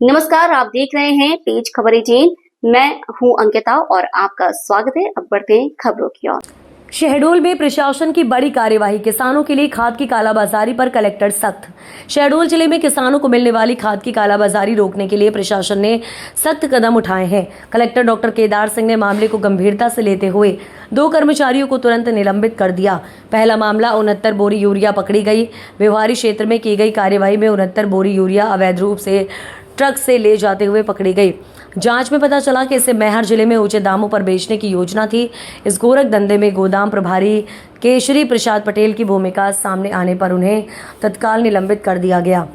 नमस्कार, आप देख रहे हैं तेज खबर 18। मैं हूं अंकिता और आपका स्वागत है। अब बढ़ते हैं खबरों की ओर। शहडोल में प्रशासन की बड़ी कार्यवाही, किसानों के लिए खाद की कालाबाजारी पर कलेक्टर सख्त। शहडोल जिले में किसानों को मिलने वाली खाद की कालाबाजारी रोकने के लिए प्रशासन ने सख्त कदम उठाए हैं। कलेक्टर डॉक्टर केदार सिंह ने मामले को गंभीरता से लेते हुए 2 कर्मचारियों को तुरंत निलंबित कर दिया। पहला मामला 69 बोरी यूरिया पकड़ी गई। व्यवहारी क्षेत्र में की गई कार्यवाही में 69 बोरी यूरिया अवैध रूप से ट्रक से ले जाते हुए पकड़ी गई। जांच में पता चला कि इसे मैहर जिले में ऊंचे दामों पर बेचने की योजना थी। इस गोरख धंधे में गोदाम प्रभारी केशरी प्रसाद पटेल की भूमिका सामने आने पर उन्हें तत्काल निलंबित कर दिया गया।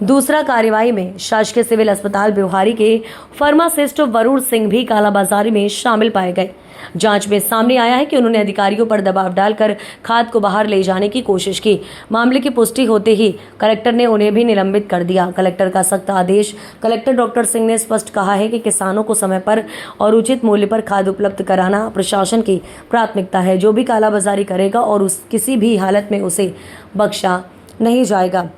दूसरा कार्यवाही में शासकीय सिविल अस्पताल व्यवहारी के फार्मासिस्ट वरुण सिंह भी कालाबाजारी में शामिल पाए गए। जांच में सामने आया है कि उन्होंने अधिकारियों पर दबाव डालकर खाद को बाहर ले जाने की कोशिश की। मामले की पुष्टि होते ही कलेक्टर ने उन्हें भी निलंबित कर दिया। कलेक्टर का सख्त आदेश। कलेक्टर डॉक्टर सिंह ने स्पष्ट कहा है कि किसानों को समय पर और उचित मूल्य पर खाद उपलब्ध कराना प्रशासन की प्राथमिकता है। जो भी कालाबाजारी करेगा और किसी भी हालत में उसे बख्शा नहीं जाएगा।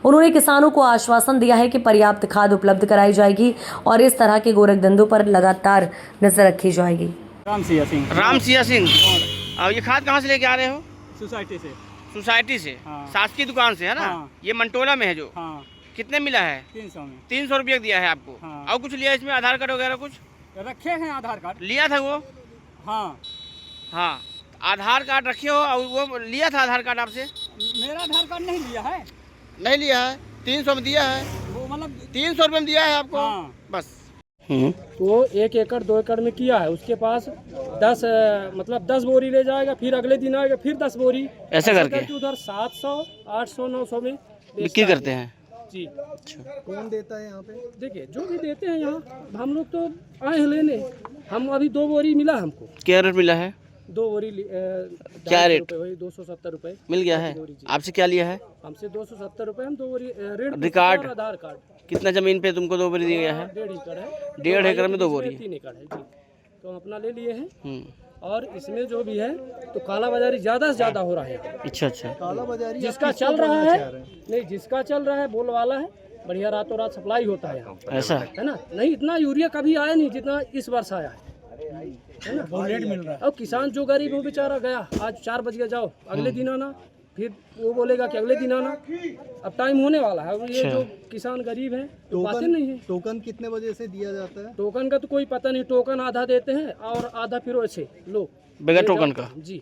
उन्होंने किसानों को आश्वासन दिया है कि पर्याप्त खाद उपलब्ध कराई जाएगी और इस तरह के गोरख धंधों पर लगातार नजर रखी जाएगी। राम सिया सिंह। और ये खाद कहाँ से लेके आ रहे हो? सोसाइटी से। हाँ। शासकीय दुकान से है ना? हाँ। ये मंटोला में है जो। हाँ। कितने मिला है? 300 में। 300 रुपये दिया है आपको। हाँ। और कुछ लिया इसमें, आधार कार्ड वगैरह कुछ रखे हैं आधार कार्ड। लिया था वो? हाँ। हाँ, आधार कार्ड रखे हो और वो लिया था आधार कार्ड आपसे? मेरा आधार कार्ड नहीं लिया है। नहीं लिया है, 300 में दिया है। वो मतलब 300 रुपये में दिया है आपको। हाँ। बस। वो 1 एकड़ 2 एकड़ में किया है। उसके पास 10 बोरी ले जाएगा, फिर अगले दिन आएगा फिर 10 बोरी ऐसे करके उधर 700 800 900 में बिक्री करते हैं। जी। कौन देता है यहाँ पे? देखिए जो भी देते हैं यहाँ, हम लोग तो आए हैं लेने। हम अभी 2 बोरी मिला हमको। क्या रेट मिला है? 2 बोरी क्या रेट? वही 270 रुपये मिल गया है। आपसे क्या लिया है? हमसे 270 रुपये। हम 2 बोरी ऋण रिकॉर्ड? आधार कार्ड। कितना जमीन पे तुमको 2 बोरी दिया गया है? 1.5 एकड़ है। 1.5 एकड़ में 2 बोरी? 3 एकड़ है जी। तो हम अपना ले लिए हैं। हम्म। और इसमें जो भी है तो काला बाजारी ज्यादा से ज्यादा हो रहा है। अच्छा अच्छा। काला बाजारी जिसका चल रहा है नहीं, जिसका चल रहा है बोल वाला है, बढ़िया रातों रात सप्लाई होता है यहाँ, ऐसा है ना? नहीं, इतना यूरिया कभी आया नहीं जितना इस वर्ष आया है ना? बहुत रेट मिल रहा है। और किसान जो गरीब वो बेचारा गया, आज 4 बज गए जाओ, अगले दिन आना, फिर वो बोलेगा कि अगले दिन आना। अब टाइम होने वाला है। और ये जो किसान गरीब है तो पाते नहीं है। टोकन कितने बजे से दिया जाता है? टोकन का तो कोई पता नहीं। टोकन आधा देते हैं और आधा फिर वैसे लो बगैर टोकन का। जी।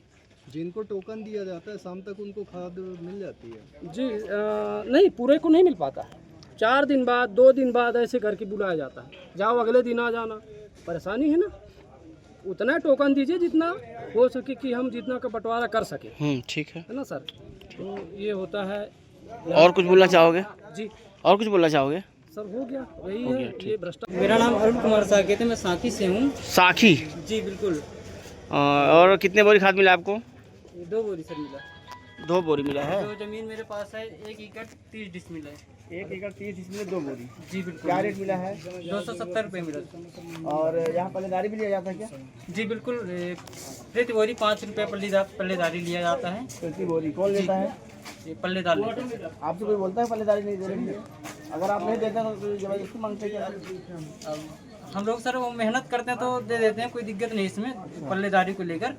जिनको टोकन दिया जाता है शाम तक उनको खाद मिल जाती है? जी नहीं, पूरे को नहीं मिल पाता है। 4 दिन बाद 2 दिन बाद ऐसे करके बुलाया जाता है, जाओ अगले दिन आ जाना। परेशानी है ना। उतना टोकन दीजिए जितना हो सके कि हम जितना का बंटवारा कर सके, ठीक है। है ना सर? तो ये होता है। और कुछ बोलना चाहोगे? जी और कुछ बोलना चाहोगे? सर हो गया, वही है ये भ्रष्टाचार। मेरा नाम अरुण कुमार साकेत है। मैं साकी से हूँ। साखी? जी बिल्कुल। और कितने बोरी खाद मिला आपको? 2 बोरी सर मिला। 2 बोरी मिला है। जो जमीन मेरे पास है 1 एकड़ 30 डिसमिल है। 1 एकड़ 30 इसमें 2 बोरी। जी बिल्कुल। क्या रेट मिला है? 270 रुपये मिला। और यहाँ पल्लेदारी भी लिया जाता है क्या? जी बिल्कुल। प्रति बोरी 5 रुपये पल्लेदारी लिया जाता है। प्रति बोरी कौन लेता है? ये पल्लेदार लेते हैं। आपसे कोई बोलता है पल्लेदारी नहीं दे रही है? अगर आप नहीं देते तो जबरदस्ती मांगते क्या? अब हम लोग सर वो मेहनत करते हैं तो दे देते हैं, कोई दिक्कत नहीं इसमें पल्लेदारी को लेकर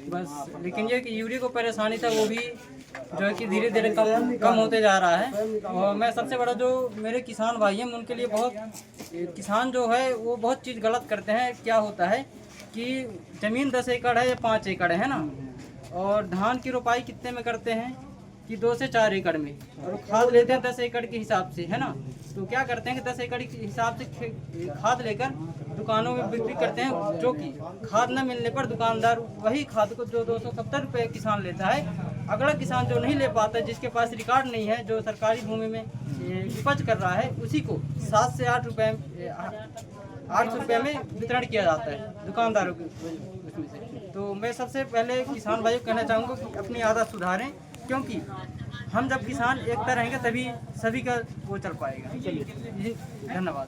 बस। लेकिन ये कि यूरिया को परेशानी था वो भी जो है कि धीरे धीरे कम होते जा रहा है। और मैं सबसे बड़ा जो मेरे किसान भाई हैं उनके लिए बहुत, किसान जो है वो बहुत चीज़ गलत करते हैं। क्या होता है कि ज़मीन 10 एकड़ है या 5 एकड़ है ना, और धान की रोपाई कितने में करते हैं कि 2 से 4 एकड़ में, और खाद लेते हैं 10 एकड़ के हिसाब से, है ना? तो क्या करते हैं कि 10 एकड़ के हिसाब से खाद लेकर दुकानों में बिक्री करते हैं, जो कि खाद न मिलने पर दुकानदार वही खाद को जो 270 रुपये किसान लेता है, अगला किसान जो नहीं ले पाता, जिसके पास रिकॉर्ड नहीं है, जो सरकारी भूमि में उपज कर रहा है, उसी को 7 से 8 रुपये 800 रुपये में वितरण किया जाता है दुकानदारों के उसमें से। तो मैं सबसे पहले किसान भाइयों को कहना चाहूँगा कि अपनी आदत सुधारें, क्योंकि हम जब किसान एकता रहेंगे तभी सभी का वो चल पाएगा। चलिए, धन्यवाद।